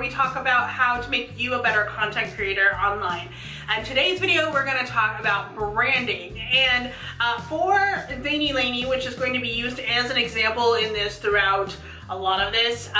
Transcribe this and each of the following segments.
we talk about how to make you a better content creator online. And today's video, we're going to talk about branding. And for zaineylaney, which is going to be used as an example in this throughout a lot of this,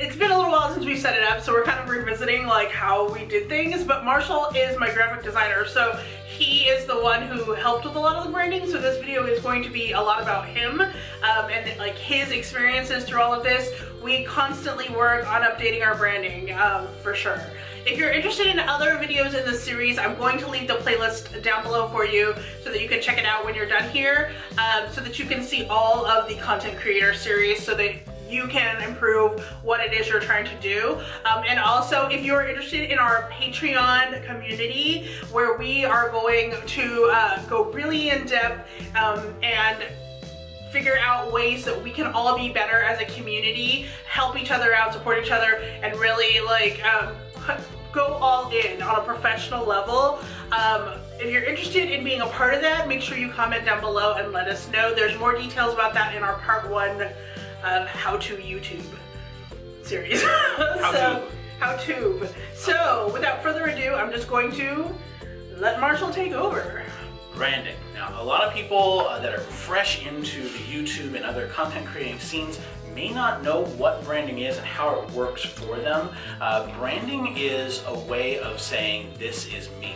it's been a little while since we set it up, so we're kind of revisiting like how we did things, but Marshall is my graphic designer, so he is the one who helped with a lot of the branding, so this video is going to be a lot about him and like his experiences through all of this. We constantly work on updating our branding, for sure. If you're interested in other videos in this series, I'm going to leave the playlist down below for you so that you can check it out when you're done here, so that you can see all of the content creator series so that you can improve what it is you're trying to do. And also, if you're interested in our Patreon community, where we are going to go really in depth and figure out ways that we can all be better as a community, help each other out, support each other, and really like go all in on a professional level. If you're interested in being a part of that, make sure you comment down below and let us know. There's more details about that in our part 1 how to YouTube series. How to. So without further ado, I'm just going to let Marshall take over. Branding. Now, a lot of people that are fresh into the YouTube and other content creating scenes may not know what branding is and how it works for them. Branding is a way of saying this is me.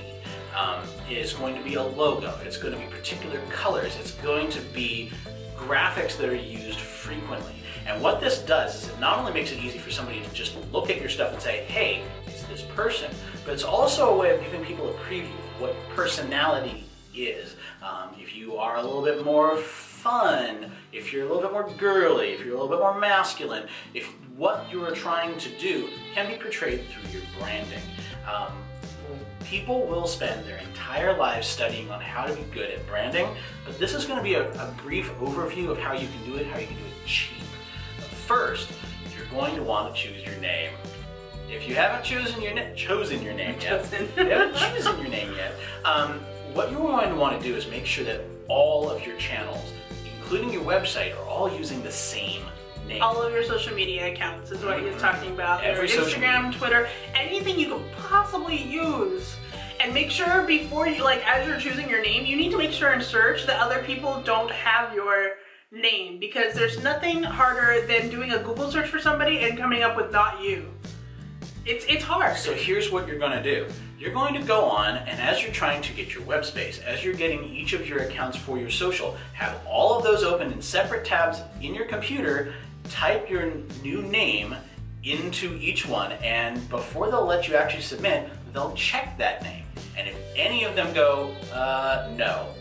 It's going to be a logo, it's going to be particular colors, it's going to be graphics that are used frequently. And what this does is it not only makes it easy for somebody to just look at your stuff and say, hey, it's this person, but it's also a way of giving people a preview of what personality is. If you are a little bit more fun, if you're a little bit more girly, if you're a little bit more masculine, if what you are trying to do can be portrayed through your branding. People will spend their entire lives studying on how to be good at branding, but this is going to be a brief overview of how you can do it, how you can do it cheap. But first, you're going to want to choose your name. If you haven't chosen your name yet, what you're going to want to do is make sure that all of your channels, including your website, are all using the same name. All of your social media accounts is what he's talking about. Every Instagram, Twitter, anything you could possibly use. And make sure before you, like, as you're choosing your name, you need to make sure in search that other people don't have your name, because there's nothing harder than doing a Google search for somebody and coming up with not you. It's hard. So here's what you're going to do. You're going to go on, and as you're trying to get your web space, as you're getting each of your accounts for your social, have all of those open in separate tabs in your computer, type your new name into each one, and before they'll let you actually submit, they'll check that name. And if any of them go, no,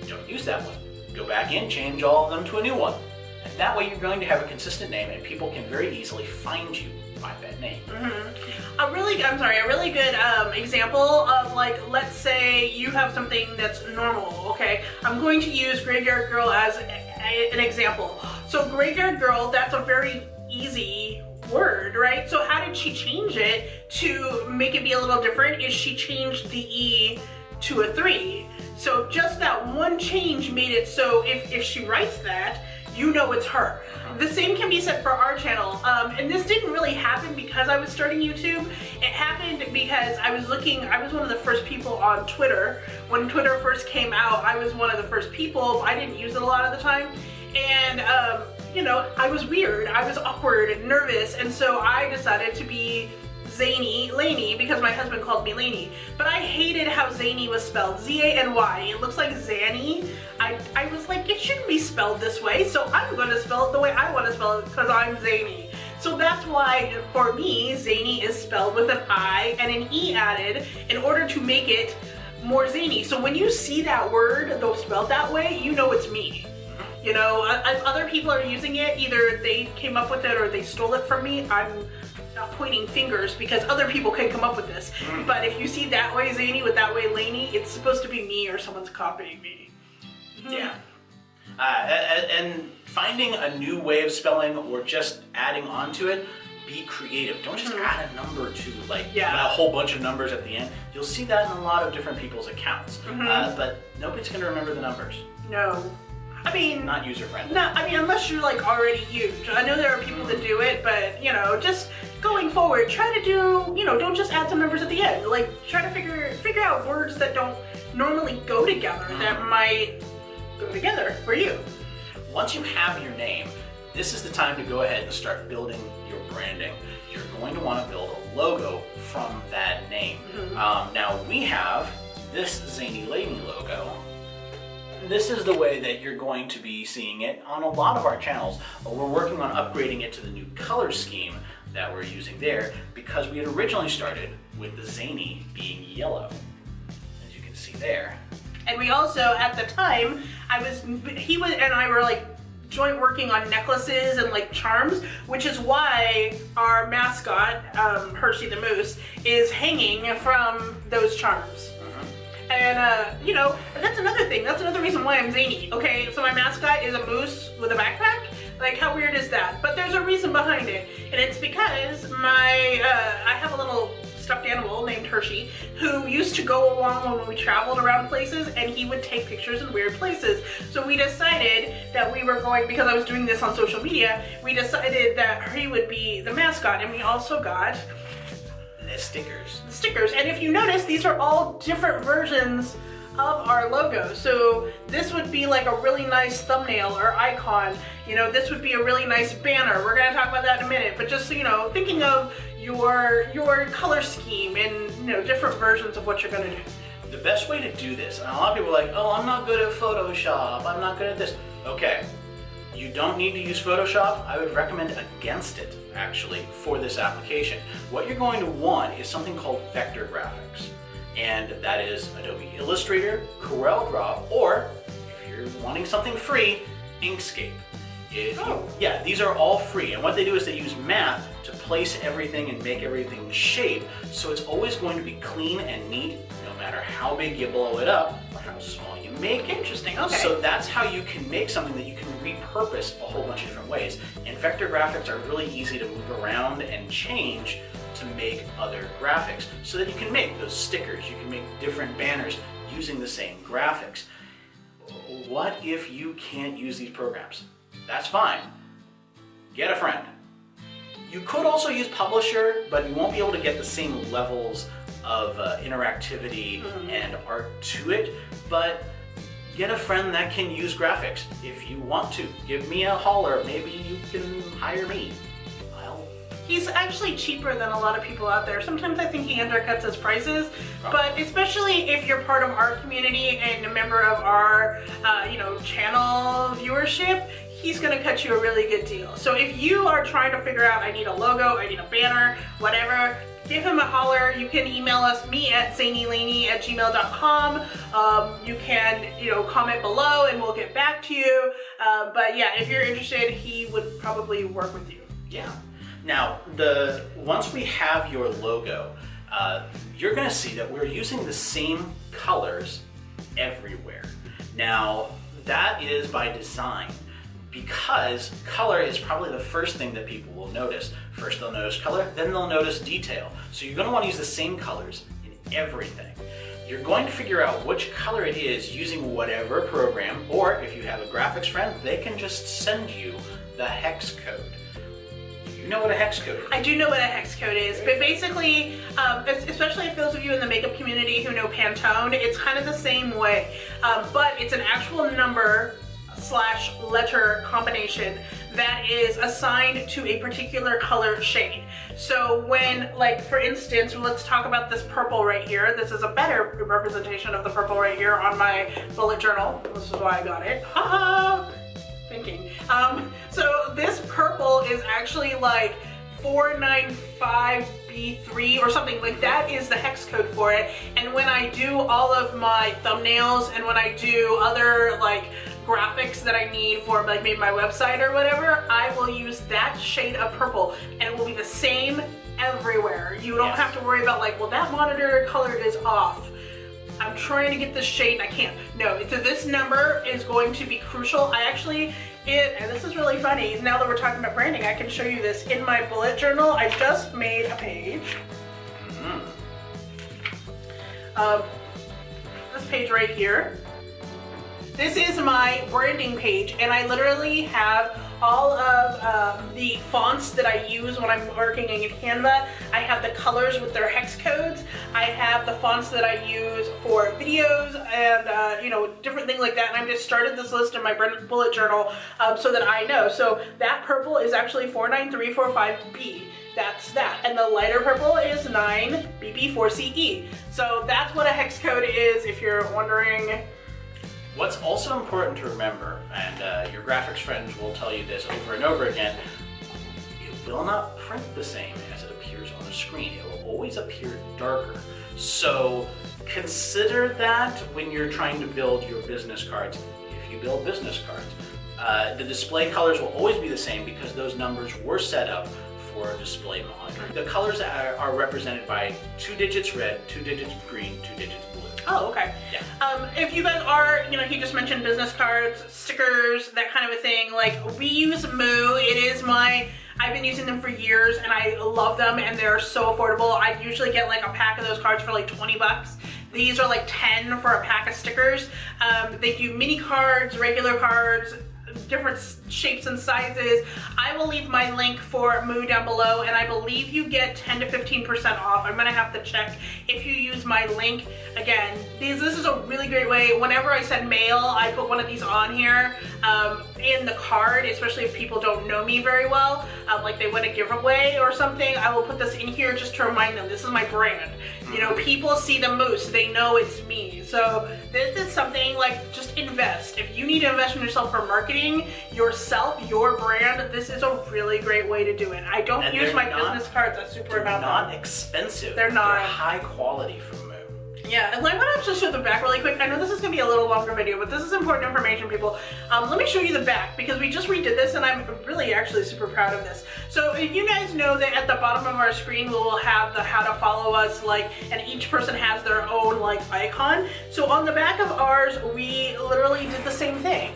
don't use that one. Go back in, change all of them to a new one. And that way you're going to have a consistent name and people can very easily find you by that name. A really good example of, like, let's say you have something that's normal, okay? I'm going to use Graveyard Girl as an example. So Graveyard Girl, that's a very easy word, right? So how did she change it to make it be a little different? Is she changed the E to a 3. So just that one change made it so if she writes that, you know it's her. The same can be said for our channel. And this didn't really happen because I was starting YouTube. It happened because I was one of the first people on Twitter. When Twitter first came out, I was one of the first people. I didn't use it a lot of the time. And you know, I was weird, I was awkward and nervous, and so I decided to be zaineylaney because my husband called me Laney. But I hated how Zainey was spelled, Z-A-N-Y. It looks like Zainey. I was like, it shouldn't be spelled this way, so I'm going to spell it the way I want to spell it because I'm Zainey. So that's why, for me, Zainey is spelled with an I and an E added in order to make it more zany. So when you see that word, though spelled that way, you know it's me. You know, as other people are using it, either they came up with it or they stole it from me. I'm not pointing fingers because other people can come up with this. But if you see that way Zainey with that way Laney, it's supposed to be me or someone's copying me. Yeah. And finding a new way of spelling or just adding on to it, be creative. Don't just add a number to a whole bunch of numbers at the end. You'll see that in a lot of different people's accounts. But nobody's going to remember the numbers. No. I mean, not user-friendly. I mean, unless you're like already huge. I know there are people that do it, but you know, just going forward, try to do, you know, don't just add some numbers at the end. Like, try to figure out words that don't normally go together that might go together for you. Once you have your name, this is the time to go ahead and start building your branding. You're going to want to build a logo from that name. Now we have this zaineylaney logo. This is the way that you're going to be seeing it on a lot of our channels. We're working on upgrading it to the new color scheme that we're using there because we had originally started with the Zainey being yellow, as you can see there. And we also, at the time, he and I were like joint working on necklaces and like charms, which is why our mascot, Hershey the Moose, is hanging from those charms. And, you know, that's another thing. That's another reason why I'm Zainey. Okay, so my mascot is a moose with a backpack. Like, how weird is that? But there's a reason behind it. And it's because I have a little stuffed animal named Hershey who used to go along when we traveled around places, and he would take pictures in weird places. So we decided that we were going, because I was doing this on social media, we decided that he would be the mascot. And we also got the stickers. The stickers. And if you notice, these are all different versions of our logo. So this would be like a really nice thumbnail or icon. You know, this would be a really nice banner. We're going to talk about that in a minute. But just, you know, thinking of your color scheme and, you know, different versions of what you're going to do. The best way to do this, and a lot of people are like, oh, I'm not good at Photoshop, I'm not good at this. Okay, you don't need to use Photoshop. I would recommend against it, actually, for this application. What you're going to want is something called vector graphics. And that is Adobe Illustrator, CorelDRAW, or if you're wanting something free, Inkscape. Yeah, these are all free. And what they do is they use math to place everything and make everything shape, so it's always going to be clean and neat, no matter how big you blow it up or how small you make it. Interesting, okay. So that's how you can make something that you can repurpose a whole bunch of different ways. And vector graphics are really easy to move around and change to make other graphics, so that you can make those stickers, you can make different banners using the same graphics. What if you can't use these programs? That's fine. Get a friend. You could also use Publisher, but you won't be able to get the same levels of interactivity and art to it, but get a friend that can use graphics. If you want to, give me a holler. Maybe you can hire me. He's actually cheaper than a lot of people out there. Sometimes I think he undercuts his prices, but especially if you're part of our community and a member of our, you know, channel viewership, he's gonna cut you a really good deal. So if you are trying to figure out, I need a logo, I need a banner, whatever, give him a holler. You can email me at zaineylaney@gmail.com. You can, you know, comment below and we'll get back to you. But yeah, if you're interested, he would probably work with you. Yeah. Now, once we have your logo, you're going to see that we're using the same colors everywhere. Now, that is by design, because color is probably the first thing that people will notice. First they'll notice color, then they'll notice detail. So you're going to want to use the same colors in everything. You're going to figure out which color it is using whatever program, or if you have a graphics friend, they can just send you the hex code. You know what a hex code is? I do know what a hex code is, but basically, especially if those of you in the makeup community who know Pantone, it's kind of the same way, but it's an actual number / letter combination that is assigned to a particular color shade. So when, like, for instance, let's talk about this purple right here. This is a better representation of the purple right here on my bullet journal. This is why I got it. Haha! Thinking. So this purple is actually like 495B3 or something like that is the hex code for it. And when I do all of my thumbnails and when I do other like graphics that I need for like maybe my website or whatever, I will use that shade of purple and it will be the same everywhere. You don't have to worry about like, well, that monitor color is off. I'm trying to get this shade and I can't. No, so this number is going to be crucial. I actually, and this is really funny, now that we're talking about branding, I can show you this in my bullet journal. I just made a page. This page right here. This is my branding page, and I literally have all of the fonts that I use when I'm working in Canva. I have the colors with their hex codes. I have the fonts that I use for videos and you know, different things like that. And I've just started this list in my bullet journal so that I know. So that purple is actually 49345B. That's that. And the lighter purple is 9BB4CE. So that's what a hex code is, if you're wondering. What's also important to remember, and your graphics friends will tell you this over and over again, it will not print the same as it appears on the screen. It will always appear darker. So consider that when you're trying to build your business cards. If you build business cards, the display colors will always be the same because those numbers were set up for display monitoring. The colors are represented by 2 digits red, 2 digits green, 2 digits blue. Oh, okay. Yeah. If you guys are, you know, he just mentioned business cards, stickers, that kind of a thing. Like, we use Moo. It is I've been using them for years and I love them and they're so affordable. I usually get like a pack of those cards for like 20 bucks. These are like 10 for a pack of stickers. They do mini cards, regular cards, different shapes and sizes. I will leave my link for Moo down below, and I believe you get 10 to 15% off. I'm gonna have to check if you use my link. Again, this is a really great way. Whenever I send mail, I put one of these on here in the card, especially if people don't know me very well, like they want a giveaway or something. I will put this in here just to remind them this is my brand. You know, people see the moose, they know it's me. So this is something like, just invest. If you need to invest in yourself for marketing, yourself, your brand, this is a really great way to do it. I don't use my business cards as super about them. They're not expensive. They're not. They're high quality from Moo. Yeah, and I want to just show the back really quick. I know this is going to be a little longer video, but this is important information, people. Let me show you the back because we just redid this and I'm really actually super proud of this. So if you guys know that at the bottom of our screen we will have the how to follow us, like, and each person has their own like icon. So on the back of ours, we literally did the same thing.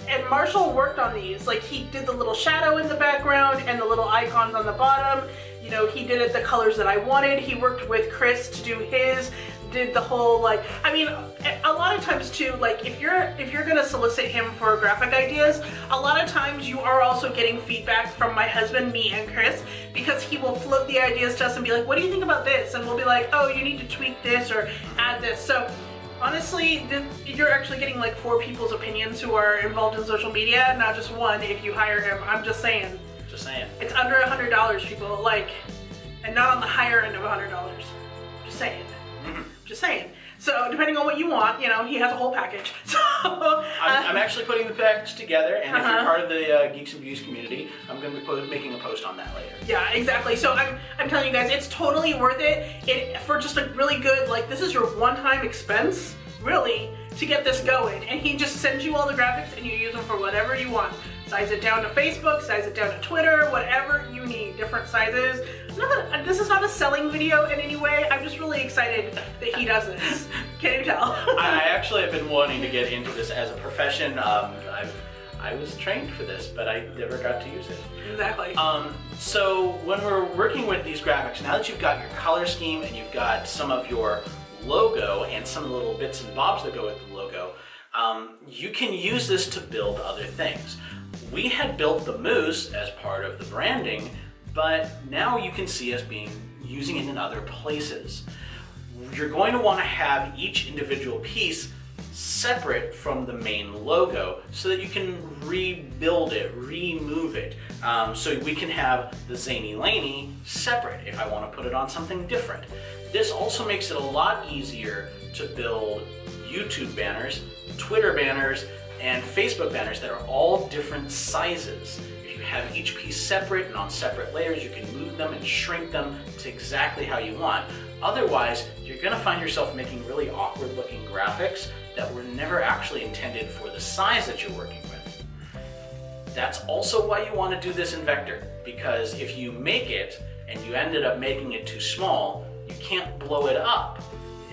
And Marshall worked on these. Like, he did the little shadow in the background and the little icons on the bottom. You know, he did it the colors that I wanted. He worked with Chris to do his, did the whole, like, I mean, a lot of times too, like, if you're gonna solicit him for graphic ideas, a lot of times you are also getting feedback from my husband, me, and Chris, because he will float the ideas to us and be like, what do you think about this? And we'll be like, oh, you need to tweak this or add this. So honestly, you're actually getting like 4 people's opinions who are involved in social media, not just one if you hire him. I'm just saying. Just saying. It's under $100, people, like, and not on the higher end of $100. Just saying. Just saying. So depending on what you want, you know, he has a whole package. So I'm actually putting the package together, and if you're part of the Geeks and Beauties community, I'm going to be making a post on that later. Yeah, exactly. So I'm telling you guys, it's totally worth it. For just a really good, like, this is your one-time expense, really, to get this going. And he just sends you all the graphics and you use them for whatever you want. Size it down to Facebook, size it down to Twitter, whatever you need, different sizes. This is not a selling video in any way. I'm just really excited that he does this. Can you tell? I actually have been wanting to get into this as a profession. I was trained for this, but I never got to use it. Exactly. So when we're working with these graphics, now that you've got your color scheme and you've got some of your logo and some little bits and bobs that go with the logo, you can use this to build other things. We had built the moose as part of the branding, but now you can see us using it in other places. You're going to want to have each individual piece separate from the main logo so that you can rebuild it, remove it. So we can have the zaineylaney separate if I want to put it on something different. This also makes it a lot easier to build YouTube banners, Twitter banners, and Facebook banners that are all different sizes. If you have each piece separate and on separate layers, you can move them and shrink them to exactly how you want. Otherwise, you're going to find yourself making really awkward looking graphics that were never actually intended for the size that you're working with. That's also why you want to do this in vector, because if you make it and you ended up making it too small, you can't blow it up.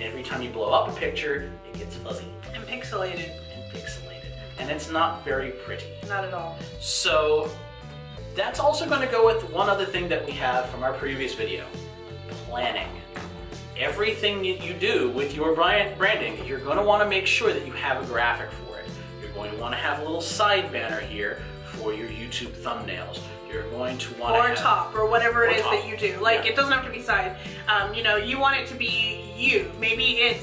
Every time you blow up a picture, it gets fuzzy. And pixelated. And it's not very pretty. Not at all. So that's also going to go with one other thing that we have from our previous video, planning. everything that you do with your branding, you're going to want to make sure that you have a graphic for it. You're going to want to have a little side banner here for your YouTube thumbnails. You're going to want to have... Or top, or whatever it is top. that you do. Like, it doesn't have to be side. You know, you want it to be you. Maybe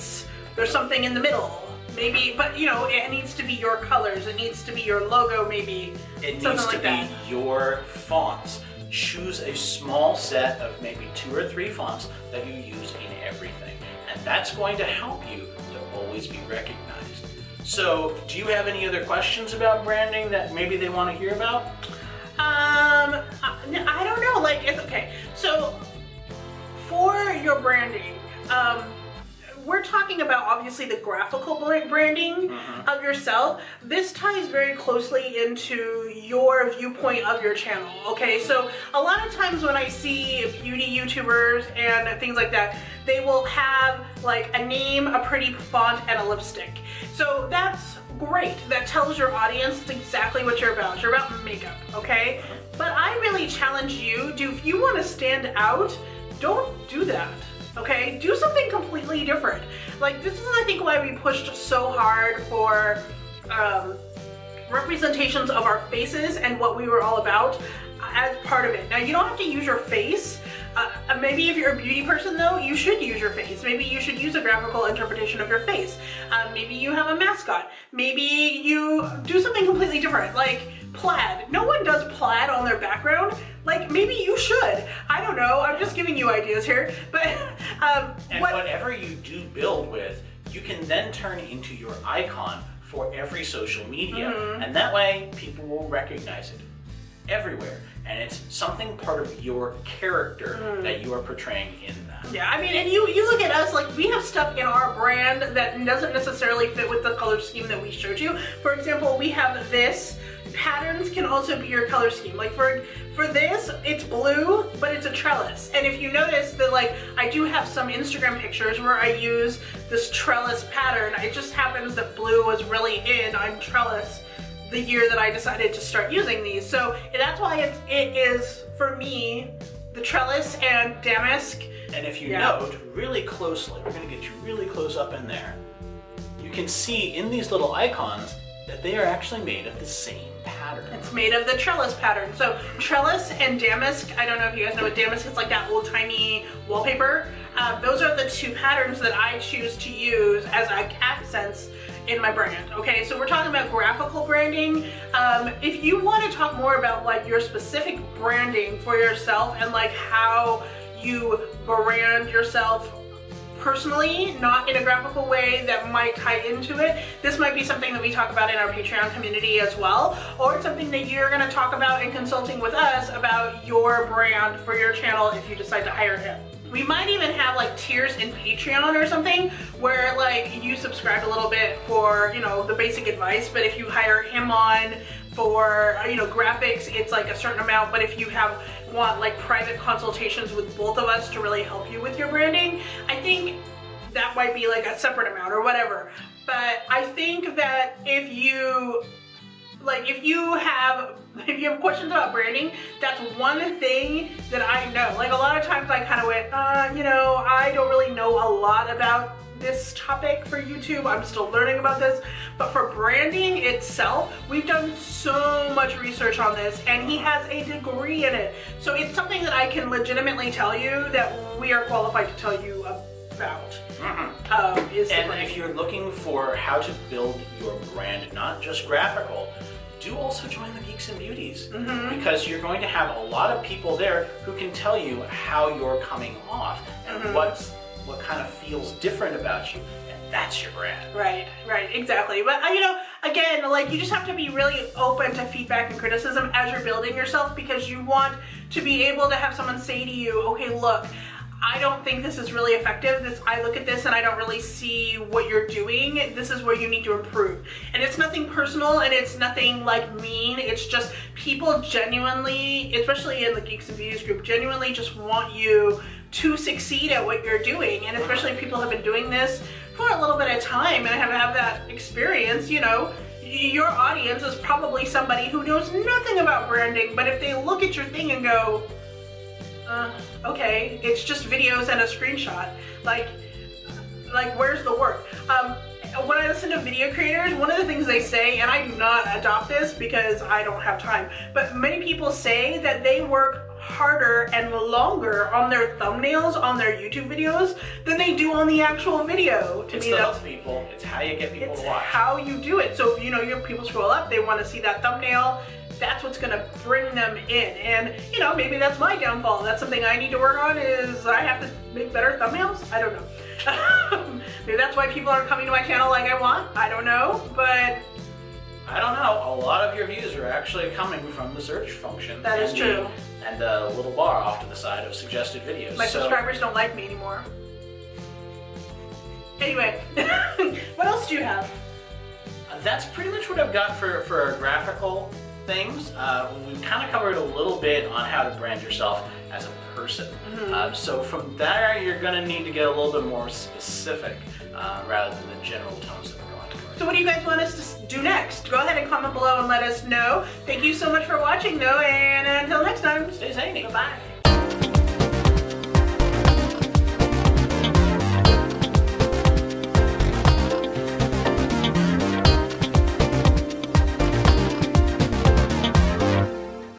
there's something in the middle. Maybe, but you know, it needs to be your colors. It needs to be your logo, maybe. It needs to be your fonts. Choose a small set of maybe 2 or 3 fonts that you use in everything. And that's going to help you to always be recognized. So, do you have any other questions about branding that maybe they want to hear about? I don't know, like, it's okay. So, for your branding, we're talking about obviously the graphical branding of yourself. This ties very closely into your viewpoint of your channel, okay? So a lot of times when I see beauty YouTubers and things like that, they will have like a name, a pretty font, and a lipstick. So that's great. That tells your audience exactly what you're about. You're about makeup, okay? But I really challenge you, if you want to stand out, don't do that. Okay, do something completely different. Like, this is, I think, why we pushed so hard for representations of our faces and what we were all about as part of it. Now, you don't have to use your face. Maybe if you're a beauty person, though, you should use your face. Maybe you should use a graphical interpretation of your face. Maybe you have a mascot. Maybe you do something completely different, like plaid. No one does plaid on their background. Like, maybe you should. I don't know. I'm just giving you ideas here. But and whatever you do build with, you can then turn into your icon for every social media. And that way, people will recognize it everywhere. And it's something part of your character that you are portraying in that. Yeah, I mean, and you look at us, like, we have stuff in our brand that doesn't necessarily fit with the color scheme that we showed you. For example, we have this. Patterns can also be your color scheme. Like for this, it's blue, but it's a trellis. And if you notice that, like, I do have some Instagram pictures where I use this trellis pattern. It just happens that blue was really in on trellis the year that I decided to start using these. So that's why it is, for me, the trellis and damask. And if you note really closely, we're going to get you really close up in there, you can see in these little icons that they are actually made of the same pattern. It's made of the trellis pattern. So trellis and damask, I don't know if you guys know what damask is, like that old-timey wallpaper. Those are the 2 patterns that I choose to use as like accents in my brand. Okay, so we're talking about graphical branding. If you want to talk more about like your specific branding for yourself and like how you brand yourself personally, not in a graphical way that might tie into it, this might be something that we talk about in our Patreon community as well, or it's something that you're going to talk about in consulting with us about your brand for your channel if you decide to hire him. We might even have like tiers in Patreon or something where like you subscribe a little bit for, you know, the basic advice, but if you hire him on for, you know, graphics, it's like a certain amount. But if you want like private consultations with both of us to really help you with your branding, I think that might be like a separate amount or whatever. But I think that if you have questions about branding, that's one thing that I know. Like, a lot of times I kind of went, you know, I don't really know a lot about this topic for YouTube. I'm still learning about this. But for branding itself, we've done so much research on this, and he has a degree in it. So it's something that I can legitimately tell you that we are qualified to tell you about. And if you're looking for how to build your brand, not just graphical, do also join the Geeks and Beauties, because you're going to have a lot of people there who can tell you how you're coming off and what kind of feels different about you, and that's your brand. Right, exactly. But you know, again, like, you just have to be really open to feedback and criticism as you're building yourself, because you want to be able to have someone say to you, okay, look, I don't think this is really effective. I look at this and I don't really see what you're doing. This is where you need to improve. And it's nothing personal, and it's nothing like mean. It's just people genuinely, especially in the Geeks and Beauties group, genuinely just want you to succeed at what you're doing. And especially if people have been doing this for a little bit of time and have that experience, you know, your audience is probably somebody who knows nothing about branding, but if they look at your thing and go, okay, it's just videos and a screenshot. Like where's the work? When I listen to video creators, one of the things they say, and I do not adopt this because I don't have time, but many people say that they work harder and longer on their thumbnails on their YouTube videos than they do on the actual video. It's the hook, people. It's how you get people to watch. It's how you do it. So if you know your people scroll up, they want to see that thumbnail. That's what's gonna bring them in. And you know, maybe that's my downfall. That's something I need to work on, is I have to make better thumbnails. I don't know. Maybe that's why people aren't coming to my channel like I want. I don't know, but I don't know. A lot of your views are actually coming from the search function. That is true. And the little bar off to the side of suggested videos. My subscribers don't like me anymore. Anyway, what else do you have? That's pretty much what I've got for our graphical things. We kind of covered a little bit on how to brand yourself as a person. So from there, you're going to need to get a little bit more specific rather than the general tones that we're going for. So what do you guys want us to do next? Go ahead and comment below and let us know. Thank you so much for watching, though, and until next time, Stay zany. Bye-bye.